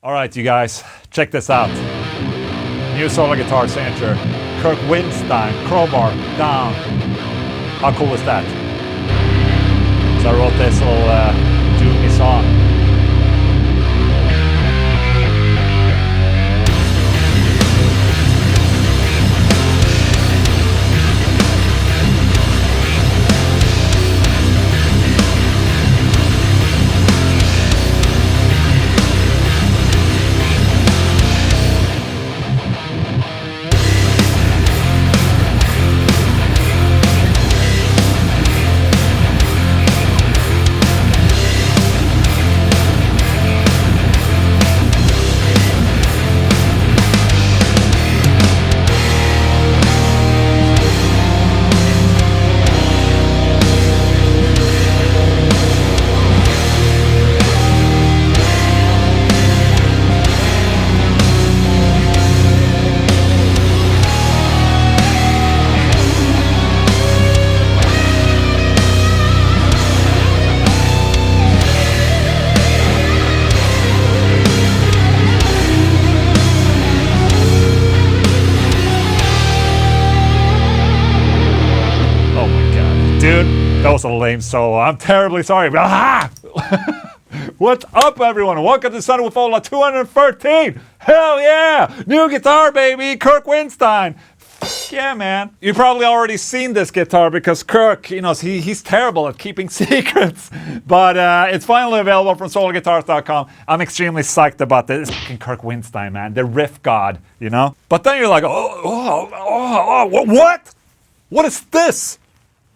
Alright, you guys, check this out. New solo guitar signature. Kirk Windstein, crowbar, down. How cool is that? So I wrote this little doomy song. Dude, that was a lame solo. I'm terribly sorry. What's up, everyone? Welcome to SWOLA213. Hell yeah! New guitar, baby! Kirk Windstein. Yeah, man. You've probably already seen this guitar because Kirk, you know, he's terrible at keeping secrets. But it's finally available from SoloGuitars.com. I'm extremely psyched about this. It's fucking Kirk Windstein, man. The riff god, you know? But then you're like, what? What is this?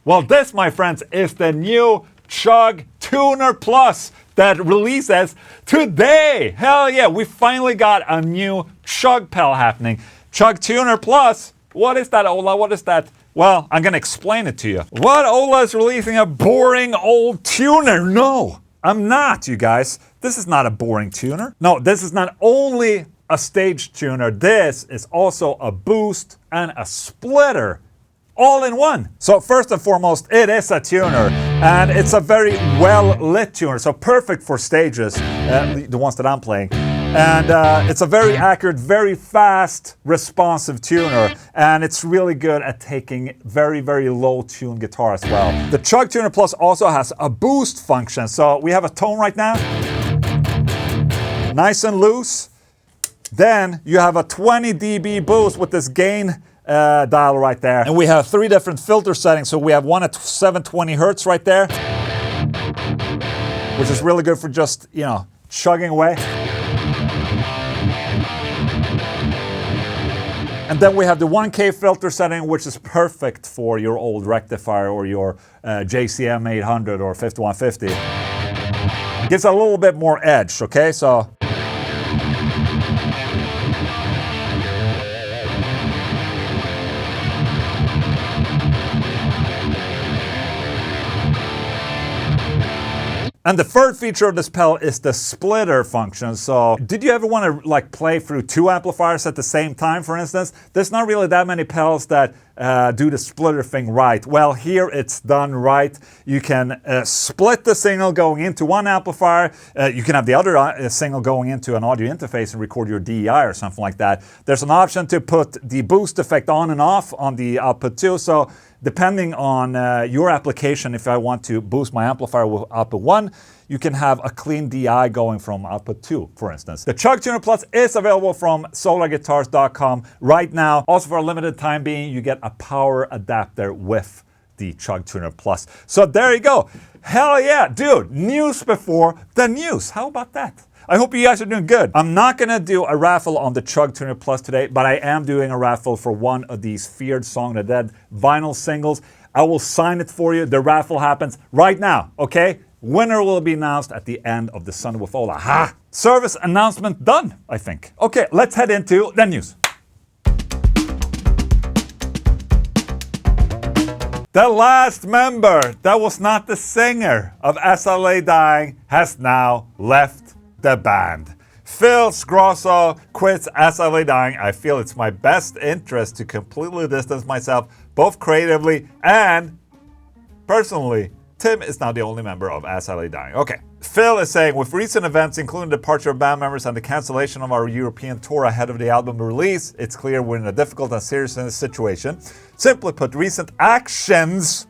Well, this, my friends, is the new Chug Tuner Plus that releases today. Hell yeah, we finally got a new Chug pedal happening. Chug Tuner Plus. What is that, Ola? What is that? Well, I'm gonna explain it to you. What? Ola is releasing a boring old tuner? No, I'm not, you guys. This is not a boring tuner. No, this is not only a stage tuner. This is also a boost and a splitter. All in one. So first and foremost, it is a tuner, and it's a very well-lit tuner, so perfect for stages, the ones that I'm playing. And it's a very accurate, very fast, responsive tuner, and it's really good at taking very, very low-tuned guitar as well. The Chug Tuner Plus also has a boost function, so we have a tone right now, nice and loose. Then you have a 20 dB boost with this gain dial right there. And we have 3 different filter settings. So we have one at 720 Hertz right there, which is really good for just, you know, chugging away. And then we have the 1K filter setting, which is perfect for your old rectifier or your JCM 800 or 5150. Gives a little bit more edge, okay? So and the third feature of this pedal is the splitter function. So did you ever want to like play through 2 amplifiers at the same time, for instance? There's not really that many pedals that do the splitter thing right. Well, here it's done right. You can split the signal going into one amplifier. You can have the other signal going into an audio interface and record your DEI or something like that. There's an option to put the boost effect on and off on the output too. So depending on your application, if I want to boost my amplifier with output 1, you can have a clean DI going from output 2, for instance. The Chug Tuner Plus is available from SoloGuitars.com right now. Also, for a limited time being, you get a power adapter with the Chug Tuner Plus. So there you go. Hell yeah, dude, news before the news. How about that? I hope you guys are doing good. I'm not gonna do a raffle on the Chug Tuner Plus today, but I am doing a raffle for one of these Feared Song of the Dead vinyl singles. I will sign it for you. The raffle happens right now, okay? Winner will be announced at the end of the Sunday with Ola. Ha! Service announcement done, I think. Okay, let's head into the news. The last member that was not the singer of As I Lay Dying has now left the band. Phil Sgrosso quits As I Lay Dying. I feel it's my best interest to completely distance myself, both creatively and personally. Tim is now the only member of As I Lay Dying. Okay, Phil is saying, with recent events, including the departure of band members and the cancellation of our European tour ahead of the album release, it's clear we're in a difficult and serious situation. Simply put, recent actions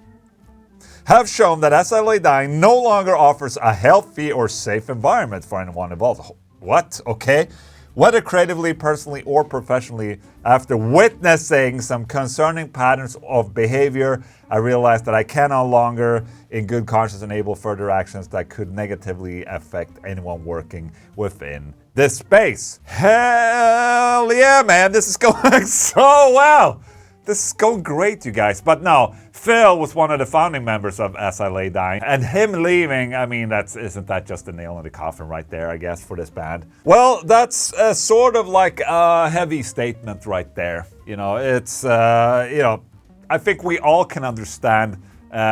have shown that As I Lay Dying no longer offers a healthy or safe environment for anyone involved. What? Okay. Whether creatively, personally, or professionally, after witnessing some concerning patterns of behavior, I realized that I can no longer, in good conscience, enable further actions that could negatively affect anyone working within this space. Hell yeah, man, this is going so well. This is going great, you guys. But no, Phil was one of the founding members of As I Lay Dying, and him leaving, I mean, isn't that just a nail in the coffin right there, I guess, for this band? Well, that's sort of like a heavy statement right there. You know, it's, I think we all can understand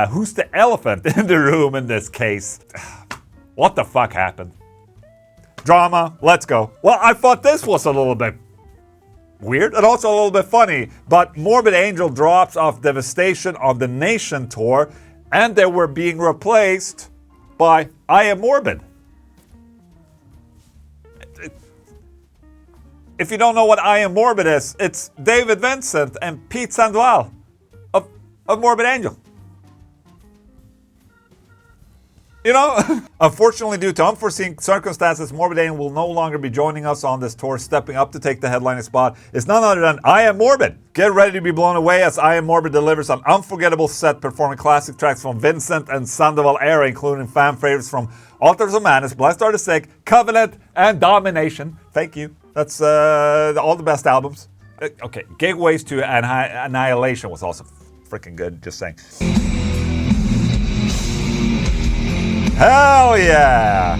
who's the elephant in the room in this case. What the fuck happened? Drama, let's go. Well, I thought this was a little bit weird and also a little bit funny, but Morbid Angel drops off Devastation on the Nation tour, and they were being replaced by I Am Morbid. If you don't know what I Am Morbid is, it's David Vincent and Pete Sandoval of Morbid Angel. You know, unfortunately, due to unforeseen circumstances, Morbid Angel will no longer be joining us on this tour. Stepping up to take the headlining spot is none other than I Am Morbid. Get ready to be blown away as I Am Morbid delivers an unforgettable set performing classic tracks from Vincent and Sandoval era, including fan favorites from Altars of Madness, Blessed Are the Sick, Covenant, and Domination. Thank you. That's all the best albums. Okay, Gateways to Annihilation was also freaking good, just saying. Hell yeah!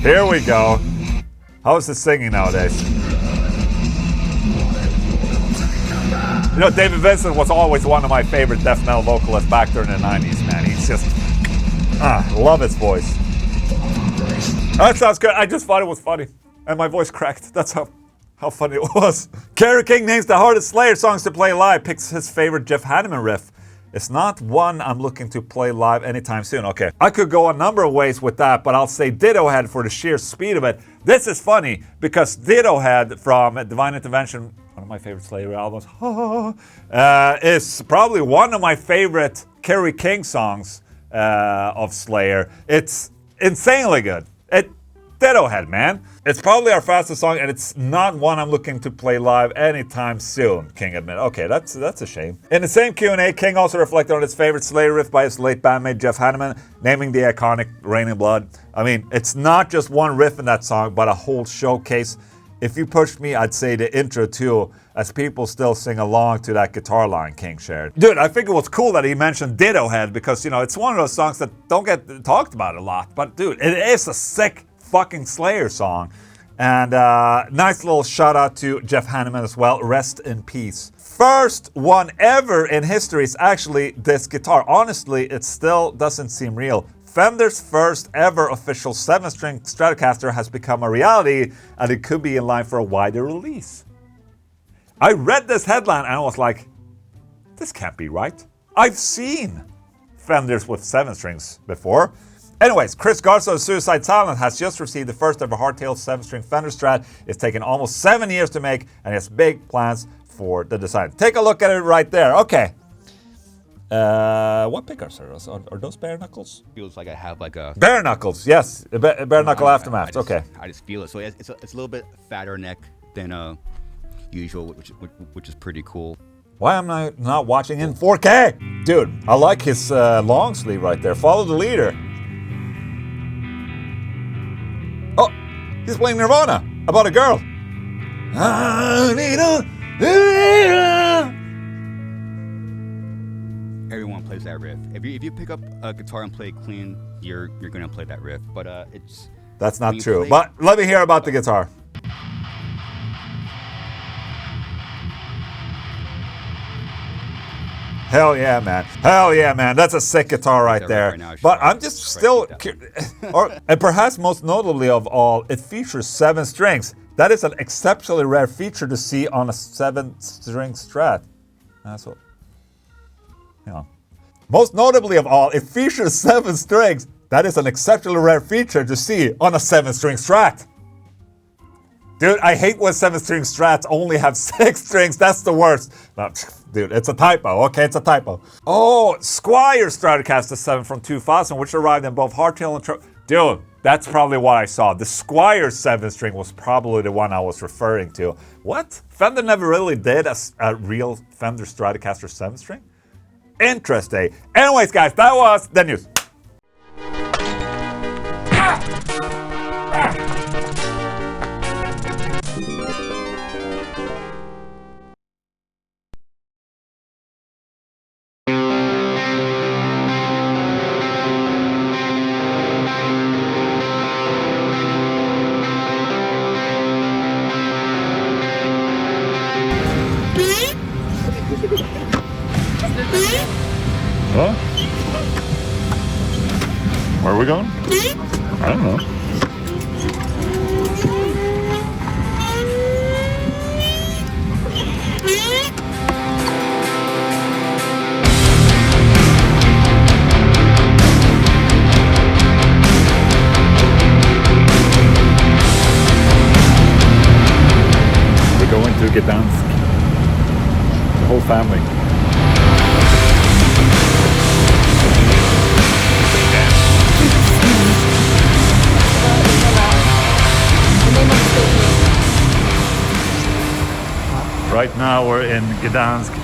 Here we go. How's the singing nowadays? You know, David Vincent was always one of my favorite death metal vocalists back during the 90s, man. He's just... love his voice. That sounds good. I just thought it was funny. And my voice cracked. That's how funny it was. Kerry King names the hardest Slayer songs to play live, picks his favorite Jeff Hanneman riff. It's not one I'm looking to play live anytime soon. Okay, I could go a number of ways with that, but I'll say Ditto Head for the sheer speed of it. This is funny because Ditto Head from Divine Intervention, one of my favorite Slayer albums, is probably one of my favorite Kerry King songs of Slayer. It's insanely good. Ditto Head, man. It's probably our fastest song, and it's not one I'm looking to play live anytime soon, King admitted. Okay, that's a shame. In the same Q&A, King also reflected on his favorite Slayer riff by his late bandmate Jeff Hanneman, naming the iconic Raining Blood. I mean, it's not just one riff in that song, but a whole showcase. If you pushed me, I'd say the intro too, as people still sing along to that guitar line King shared. Dude, I think it was cool that he mentioned Ditto Head, because, you know, it's one of those songs that don't get talked about a lot. But dude, it is a sick fucking Slayer song. And nice little shout out to Jeff Hanneman as well. Rest in peace. First one ever in history is actually this guitar. Honestly, it still doesn't seem real. Fender's first ever official 7-string Stratocaster has become a reality, and it could be in line for a wider release. I read this headline and I was like, this can't be right. I've seen Fenders with 7 strings before. Anyways, Chris Sgrosso of Suicide Silence has just received the first ever hardtail 7-string Fender Strat. It's taken almost 7 years to make, and he has big plans for the design. Take a look at it right there. Okay. What pickups are those? Are those bare knuckles? Feels like I have like a... Bare knuckles, yes. Bare knuckle aftermath. Okay. I just feel it. So it's a little bit fatter neck than usual, which is pretty cool. Why am I not watching in 4K? Dude, I like his long sleeve right there. Follow the leader. Oh, he's playing Nirvana about a girl. Everyone plays that riff. If you pick up a guitar and play it clean, you're gonna play that riff. But it's... That's not true. But let me hear about the guitar. Hell yeah, man. Hell yeah, man. That's a sick guitar right there. Right now, but I'm just still... and perhaps most notably of all, it features 7 strings. That is an exceptionally rare feature to see on a 7-string Strat. That's what, you know. Most notably of all, it features 7 strings. That is an exceptionally rare feature to see on a 7-string Strat. Dude, I hate when 7-string Strats only have 6 strings. That's the worst. No, dude, it's a typo. Okay, it's a typo. Oh, Squier Stratocaster 7 from 2000, which arrived in both hardtail and dude, that's probably what I saw. The Squier 7-string was probably the one I was referring to. What? Fender never really did a real Fender Stratocaster 7-string? Interesting. Anyways, guys, that was the news. Huh? Where are we going? I don't know. We're going to Gdansk. The whole family. Right now we're in Gdansk.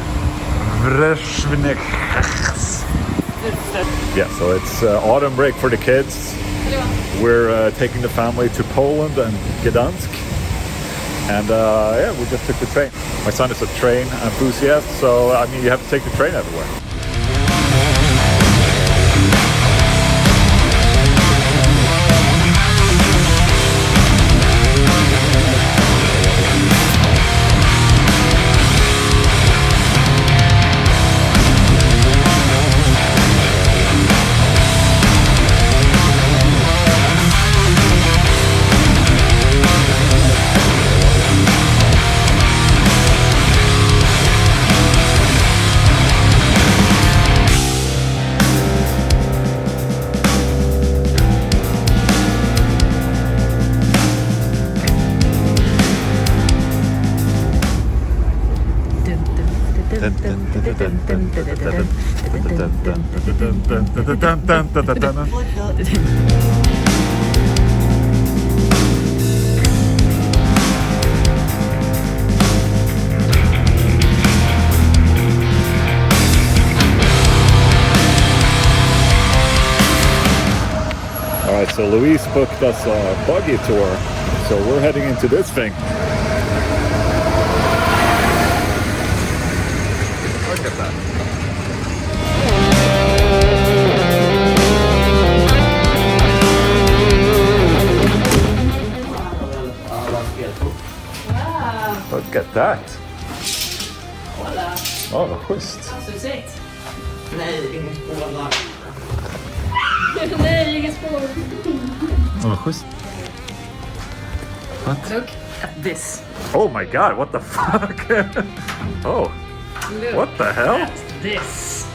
Yeah, so it's autumn break for the kids. We're taking the family to Poland and Gdansk. And yeah, we just took the train. My son is a train enthusiast, so I mean, you have to take the train everywhere. Alright, so Luis booked us a buggy tour, so we're heading into this thing. Look at that. Look at that. Oh, vad schysst. Nej, ingen spår. Nej, ingen spår. Oh, vad schysst. What? Look at this. Oh my god, what the fuck? Oh, Look what the hell? at this.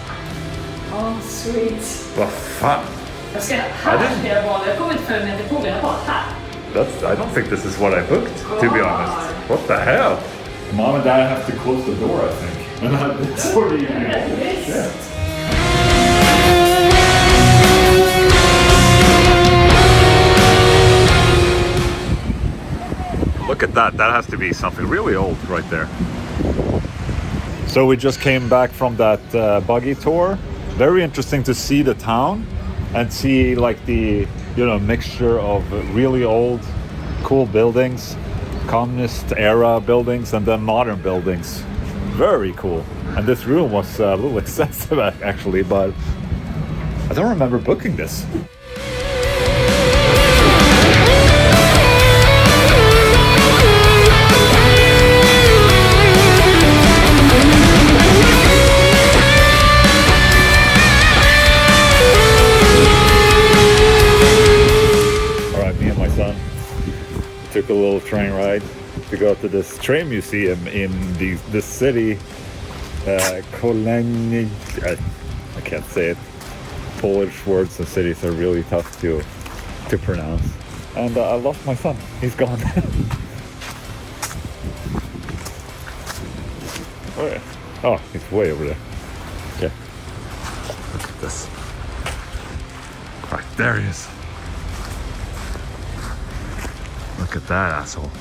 Oh, sweet. Vad fan? Jag ska här vara. Jag kommer inte följa med till poolen. Jag bara här. I don't think this is what I booked, to be honest. What the hell? Mom and Dad have to close the door, I think. And it's for the shit. Look at that. That has to be something really old right there. So we just came back from that buggy tour. Very interesting to see the town and see like the, you know, mixture of really old, cool buildings, communist era buildings, and then modern buildings. Very cool. And this room was a little excessive actually, but I don't remember booking this. Took a little train ride to go to this train museum in this city. Koleni, I can't say it. Polish words and cities are really tough to pronounce. And I lost my son. He's gone. Where? Oh, he's way over there. Okay. Look at this. Right, there he is. Look at that asshole.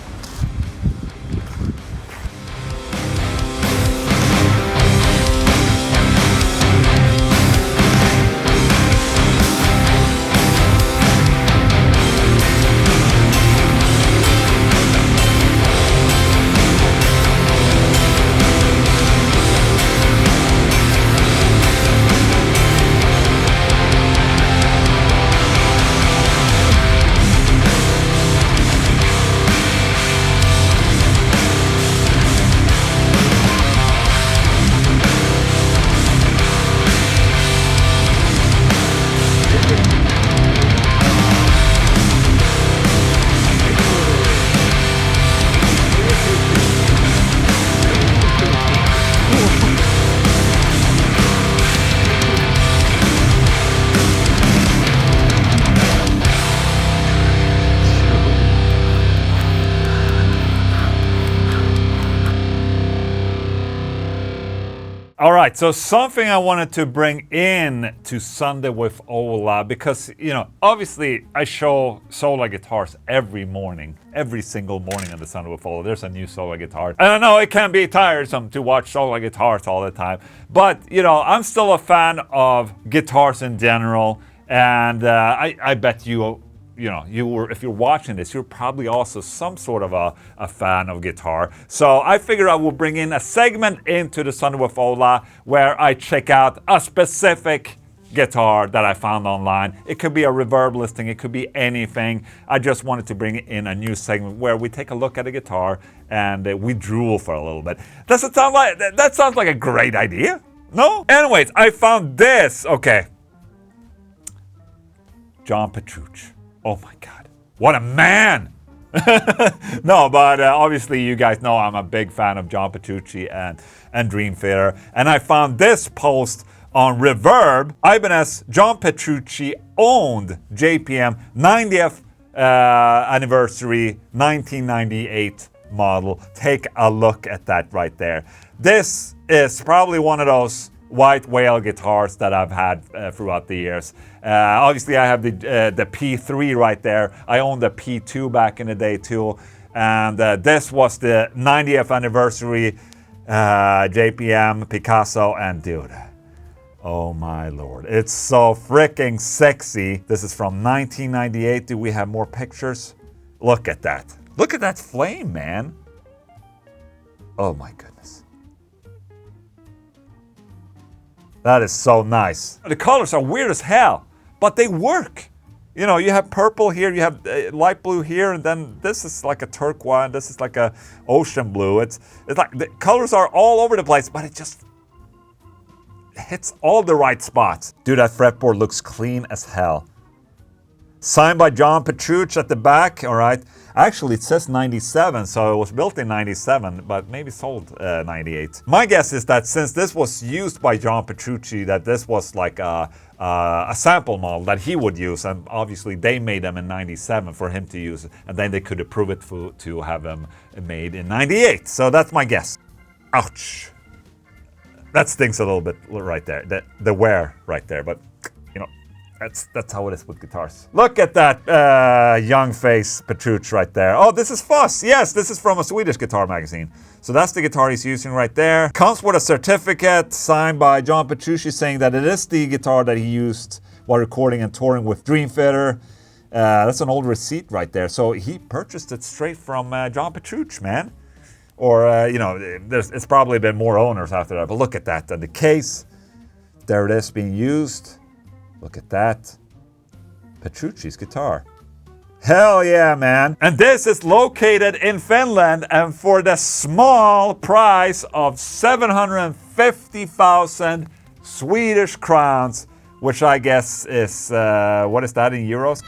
All right, so something I wanted to bring in to Sunday with Ola, because, you know, obviously I show SWOLA guitars every morning, every single morning on the Sunday with Ola. There's a new SWOLA guitar. And I know it can be tiresome to watch SWOLA guitars all the time, but, you know, I'm still a fan of guitars in general, and I bet you know, if you're watching this, you're probably also some sort of a fan of guitar. So I figured I will bring in a segment into the Sunday with Ola where I check out a specific guitar that I found online. It could be a reverb listing, it could be anything. I just wanted to bring in a new segment where we take a look at a guitar and we drool for a little bit. Does it sound like, that sounds like a great idea? No? Anyways, I found this. Okay. John Petrucci. Oh my God, what a man! No, but obviously you guys know I'm a big fan of John Petrucci and Dream Theater. And I found this post on Reverb. Ibanez John Petrucci owned JPM 90th anniversary 1998 model. Take a look at that right there. This is probably one of those white whale guitars that I've had throughout the years. Obviously I have the P3 right there. I owned the P2 back in the day too. And this was the 90th anniversary JPM Picasso, and dude, oh my Lord, it's so freaking sexy. This is from 1998. Do we have more pictures? Look at that. Look at that flame, man. Oh my goodness. That is so nice. The colors are weird as hell, but they work. You know, you have purple here, you have light blue here, and then this is like a turquoise, and this is like a ocean blue. It's like the colors are all over the place, but it just hits all the right spots. Dude, that fretboard looks clean as hell. Signed by John Petrucci at the back, all right. Actually, it says 97, so it was built in 97, but maybe sold 98. My guess is that since this was used by John Petrucci, that this was like a sample model that he would use, and obviously they made them in 97 for him to use, and then they could approve it to have them made in 98. So that's my guess. Ouch. That stings a little bit right there, the wear right there, but you know, that's how it is with guitars. Look at that young face Petrucci right there. Oh, this is Fuss. Yes, this is from a Swedish guitar magazine. So that's the guitar he's using right there. Comes with a certificate signed by John Petrucci saying that it is the guitar that he used while recording and touring with Dream Theater. That's an old receipt right there. So he purchased it straight from John Petrucci, man. Or, you know, it's probably been more owners after that. But look at that. And the case, there it is being used. Look at that. Petrucci's guitar. Hell yeah, man. And this is located in Finland, and for the small price of 750,000 Swedish crowns, which I guess is, what is that in euros?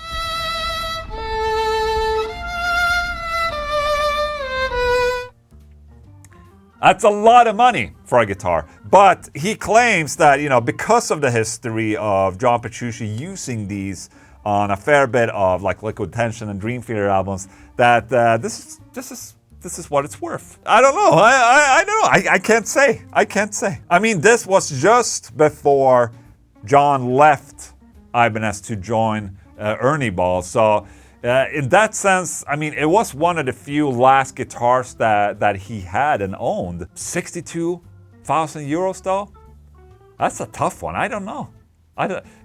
That's a lot of money for a guitar. But he claims that, you know, because of the history of John Petrucci using these on a fair bit of like Liquid Tension and Dream Theater albums, that this is what it's worth. I don't know. I don't know. I can't say. I can't say. I mean, this was just before John left Ibanez to join Ernie Ball. So in that sense, I mean, it was one of the few last guitars that he had and owned. 62,000 euros though? That's a tough one. I don't know.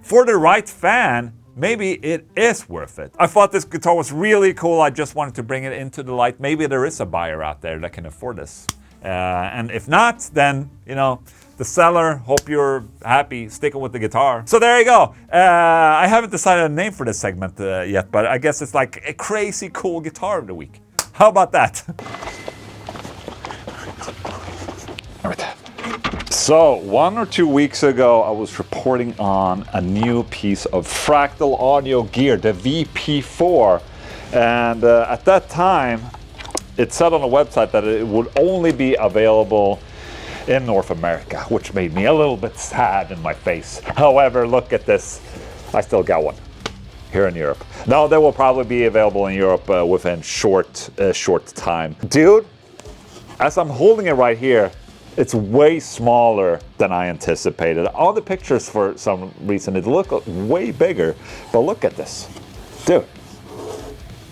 For the right fan, maybe it is worth it. I thought this guitar was really cool. I just wanted to bring it into the light. Maybe there is a buyer out there that can afford this. And if not, then, you know, the seller, hope you're happy sticking with the guitar. So there you go. I haven't decided a name for this segment yet, but I guess it's like a crazy cool guitar of the week. How about that? All right. So 1 or 2 weeks ago, I was reporting on a new piece of Fractal audio gear, the VP4. And at that time, it said on the website that it would only be available in North America, which made me a little bit sad in my face. However, look at this. I still got one here in Europe. Now, they will probably be available in Europe within short time. Dude, as I'm holding it right here, it's way smaller than I anticipated. All the pictures, for some reason, it looked way bigger. But look at this. Dude,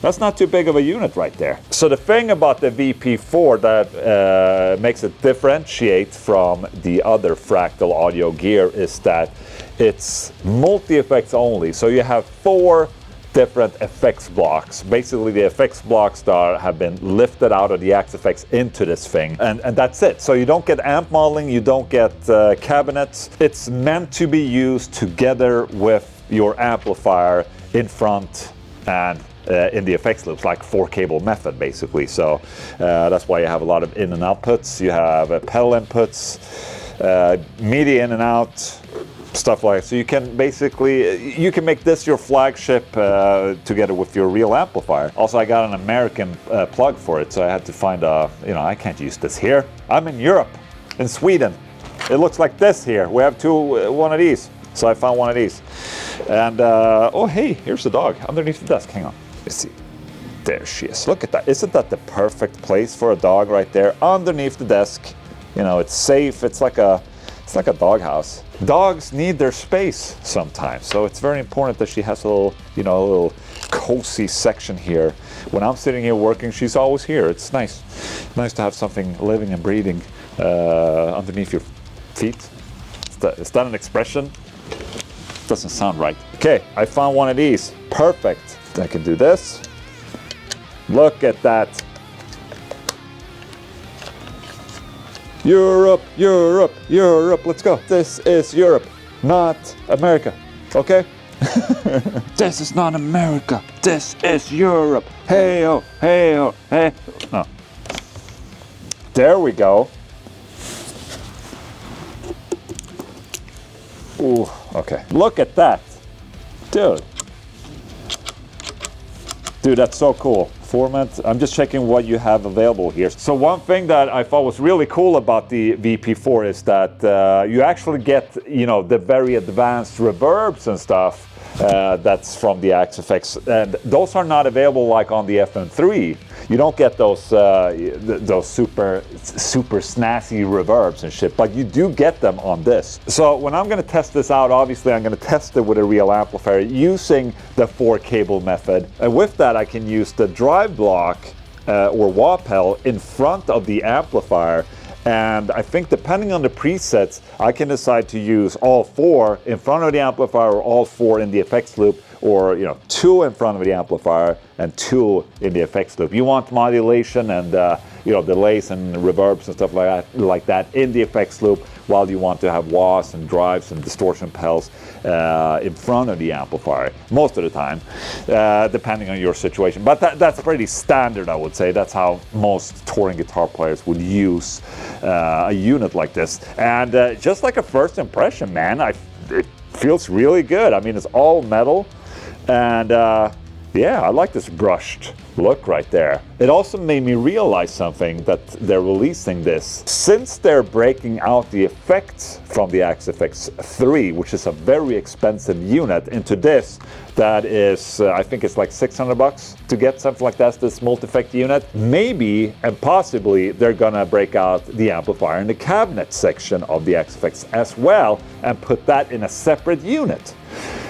that's not too big of a unit right there. So the thing about the VP4 that makes it differentiate from the other Fractal audio gear is that it's multi-effects only. So you have 4 different effects blocks. Basically the effects blocks that have been lifted out of the Axe effects into this thing, and that's it. So you don't get amp modeling, you don't get cabinets. It's meant to be used together with your amplifier in front and in the effects loops, like 4-cable method basically. So that's why you have a lot of in and outputs. You have pedal inputs, MIDI in and out, stuff like that. So you can basically, you can make this your flagship together with your real amplifier. Also, I got an American plug for it, so I had to find a, you know, I can't use this here. I'm in Europe, in Sweden. It looks like this here. We have one of these. So I found one of these. And, oh hey, here's the dog underneath the desk. Hang on, let's see. There she is. Look at that. Isn't that the perfect place for a dog right there? Underneath the desk. You know, it's safe. It's like a doghouse. Dogs need their space sometimes, so it's very important that she has a little, you know, a little cozy section here. When I'm sitting here working, she's always here. It's nice. Nice to have something living and breathing underneath your feet. Is that an expression? Doesn't sound right. Okay, I found one of these. Perfect. I can do this. Look at that. Europe, Europe, Europe, let's go. This is Europe, not America, okay? This is not America, this is Europe. Hey-oh, hey-oh, hey. No. There we go. Ooh, okay. Look at that. Dude. Dude, that's so cool. Format. I'm just checking what you have available here. So one thing that I thought was really cool about the VP4 is that you actually get, you know, the very advanced reverbs and stuff that's from the Axe effects, and those are not available like on the FM3. You don't get those super snazzy reverbs and shit, but you do get them on this. So when I'm going to test this out, obviously I'm going to test it with a real amplifier using the 4-cable method, and with that I can use the drive block or wah pedal in front of the amplifier. And I think depending on the presets, I can decide to use all 4 in front of the amplifier or all 4 in the effects loop, or, you know, 2 in front of the amplifier and 2 in the effects loop. You want modulation and you know, delays and reverbs and stuff like that in the effects loop, while you want to have wahs and drives and distortion pedals in front of the amplifier most of the time, depending on your situation. But that's pretty standard, I would say. That's how most touring guitar players would use a unit like this. And just like a first impression, man, it feels really good. I mean, it's all metal, and yeah, I like this brushed look right there. It also made me realize something, that they're releasing this. Since they're breaking out the effects from the Axe-Fx 3, which is a very expensive unit, into this, that is, I think it's like 600 bucks to get something like that, this multi-effect unit. Maybe and possibly they're gonna break out the amplifier in the cabinet section of the Axe-Fx as well and put that in a separate unit.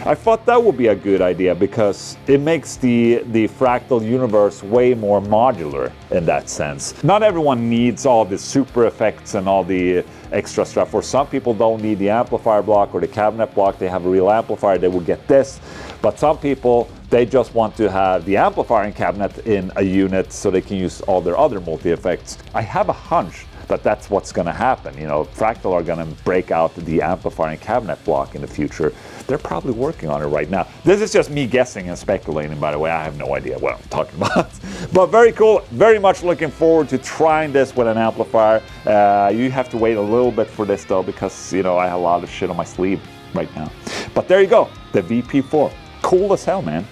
I thought that would be a good idea because it makes the Fractal universe way more modular in that sense. Not everyone needs all the super effects and all the extra stuff. For some people don't need the amplifier block or the cabinet block. They have a real amplifier, they will get this. But some people, they just want to have the amplifier and cabinet in a unit so they can use all their other multi-effects. I have a hunch that that's what's going to happen. You know, Fractal are going to break out the amplifier and cabinet block in the future. They're probably working on it right now. This is just me guessing and speculating, by the way. I have no idea what I'm talking about. But very cool. Very much looking forward to trying this with an amplifier. You have to wait a little bit for this though, because, you know, I have a lot of shit on my sleeve right now. But there you go, the VP4. Cool as hell, man.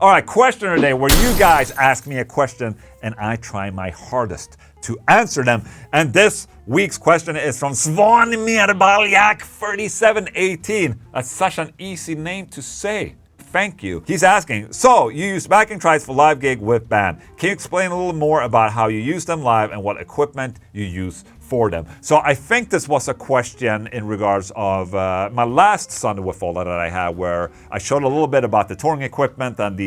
All right, question of the day, where you guys ask me a question and I try my hardest to answer them. And this week's question is from Svanimir Baljak 3718. That's such an easy name to say. Thank you. He's asking, so you use backing tracks for live gig with band. Can you explain a little more about how you use them live and what equipment you use for them? So I think this was a question in regards of my last Sunday with SWOLA that I had, where I showed a little bit about the touring equipment and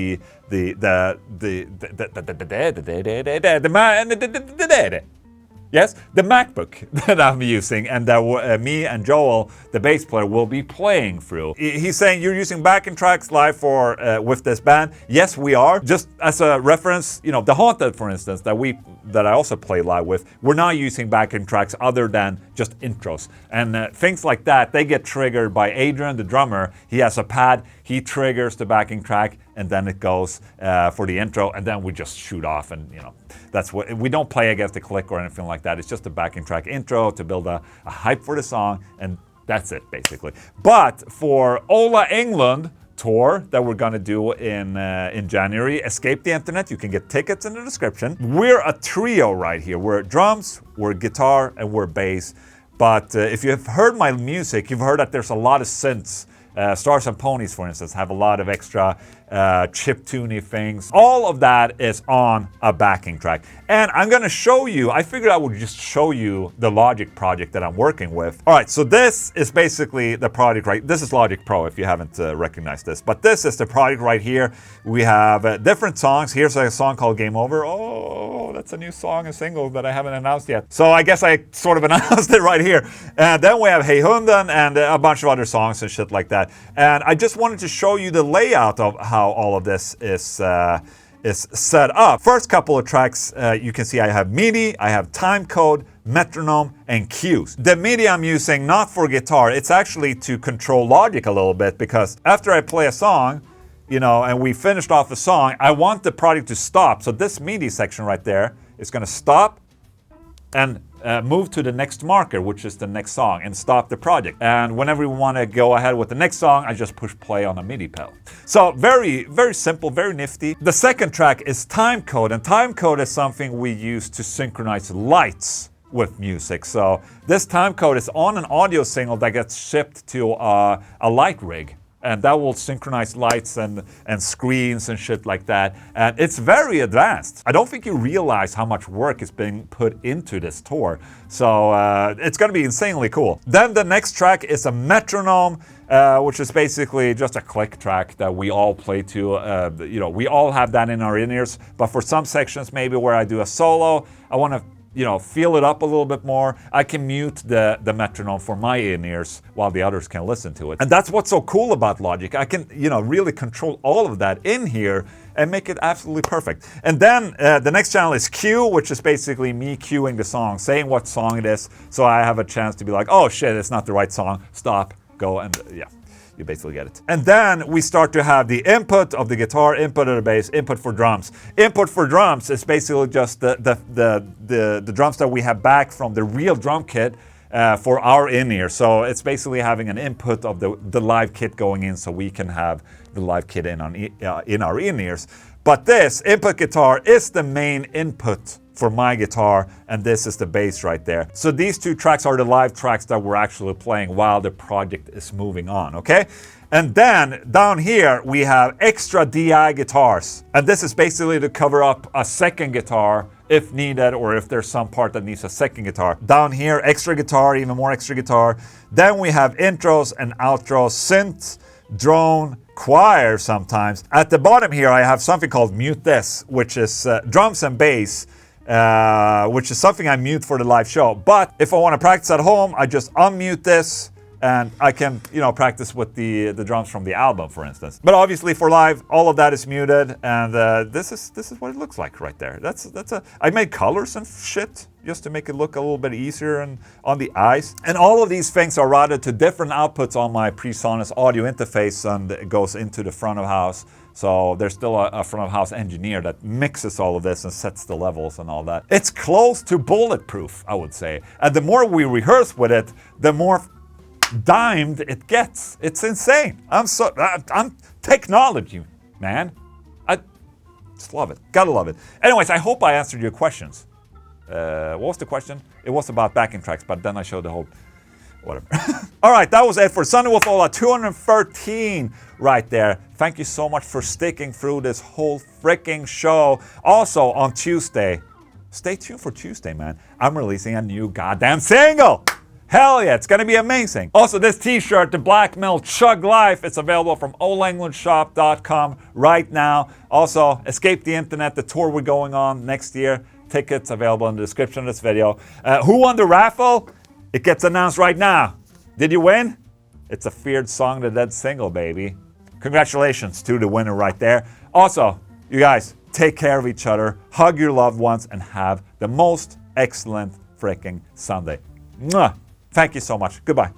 Yes, the MacBook that I'm using and that me and Joel, the bass player, will be playing through. He's saying you're using backing tracks live for with this band. Yes, we are. Just as a reference, you know, The Haunted, for instance, that I also play live with, we're not using backing tracks other than just intros. And things like that, they get triggered by Adrian, the drummer. He has a pad, he triggers the backing track, and then it goes for the intro, and then we just shoot off, and you know, that's what, we don't play against the click or anything like that. It's just a backing track intro to build a hype for the song, and that's it basically. But for Ola Englund tour that we're gonna do in January, Escape the Internet, you can get tickets in the description. We're a trio right here. We're drums, we're guitar, and we're bass. But if you have heard my music, you've heard that there's a lot of synths. Stars and Ponies, for instance, have a lot of extra chiptune things. All of that is on a backing track. And I'm gonna show you, I figured I would just show you the Logic project that I'm working with. All right, so this is basically the project, right? This is Logic Pro if you haven't recognized this. But this is the project right here. We have different songs. Here's a song called Game Over. Oh, that's a new song, a single that I haven't announced yet. So I guess I sort of announced it right here. And then we have Hey Hunden and a bunch of other songs and shit like that. And I just wanted to show you the layout of how all of this is set up. First couple of tracks, you can see I have MIDI, I have time code, metronome, and cues. The MIDI I'm using not for guitar, it's actually to control Logic a little bit, because after I play a song, you know, and we finished off the song, I want the project to stop. So this MIDI section right there is gonna stop and move to the next marker, which is the next song, and stop the project. And whenever we want to go ahead with the next song, I just push play on a MIDI pedal. So very, very simple, very nifty. The second track is time code, and time code is something we use to synchronize lights with music. So this time code is on an audio signal that gets shipped to a light rig. And that will synchronize lights and screens and shit like that. And it's very advanced. I don't think you realize how much work is being put into this tour. So it's gonna be insanely cool. Then the next track is a metronome, which is basically just a click track that we all play to. You know, we all have that in our in-ears. But for some sections, maybe where I do a solo, I wanna, you know, feel it up a little bit more. I can mute the metronome for my in-ears while the others can listen to it. And that's what's so cool about Logic. I can, you know, really control all of that in here and make it absolutely perfect. And then the next channel is Cue, which is basically me cueing the song, saying what song it is, so I have a chance to be like, oh shit, it's not the right song, stop, go, and yeah. You basically get it. And then we start to have the input of the guitar, input of the bass, input for drums. Input for drums is basically just the drums that we have back from the real drum kit for our in-ear. So it's basically having an input of the live kit going in, so we can have the live kit in our in-ears. But this input guitar is the main input for my guitar, and this is the bass right there. So these two tracks are the live tracks that we're actually playing while the project is moving on, okay? And then down here we have extra DI guitars, and this is basically to cover up a second guitar if needed, or if there's some part that needs a second guitar. Down here, extra guitar, even more extra guitar. Then we have intros and outros, synth, drone, choir sometimes. At the bottom here I have something called Mute This, which is drums and bass, which is something I mute for the live show. But if I want to practice at home, I just unmute this, and I can, you know, practice with the drums from the album, for instance. But obviously for live, all of that is muted, and this is what it looks like right there. I made colors and shit just to make it look a little bit easier and on the eyes. And all of these things are routed to different outputs on my PreSonus audio interface, and it goes into the front of house. So there's still a front of house engineer that mixes all of this and sets the levels and all that. It's close to bulletproof, I would say. And the more we rehearse with it, the more dimed it gets. It's insane. I'm technology, man. I just love it. Gotta love it. Anyways, I hope I answered your questions. What was the question? It was about backing tracks, but then I showed the whole whatever. All right, that was it for Sunday with SWOLA213 right there. Thank you so much for sticking through this whole freaking show. Also on Tuesday, stay tuned for Tuesday, man. I'm releasing a new goddamn single. Hell yeah, it's gonna be amazing. Also, this t-shirt, the Black Metal Chug Life, it's available from englundshop.com right now. Also, Escape the Internet, the tour we're going on next year. Tickets available in the description of this video. Who won the raffle? It gets announced right now. Did you win? It's a Feared Song, the Dead single, baby. Congratulations to the winner right there. Also, you guys, take care of each other, hug your loved ones, and have the most excellent freaking Sunday. Mwah! Thank you so much. Goodbye.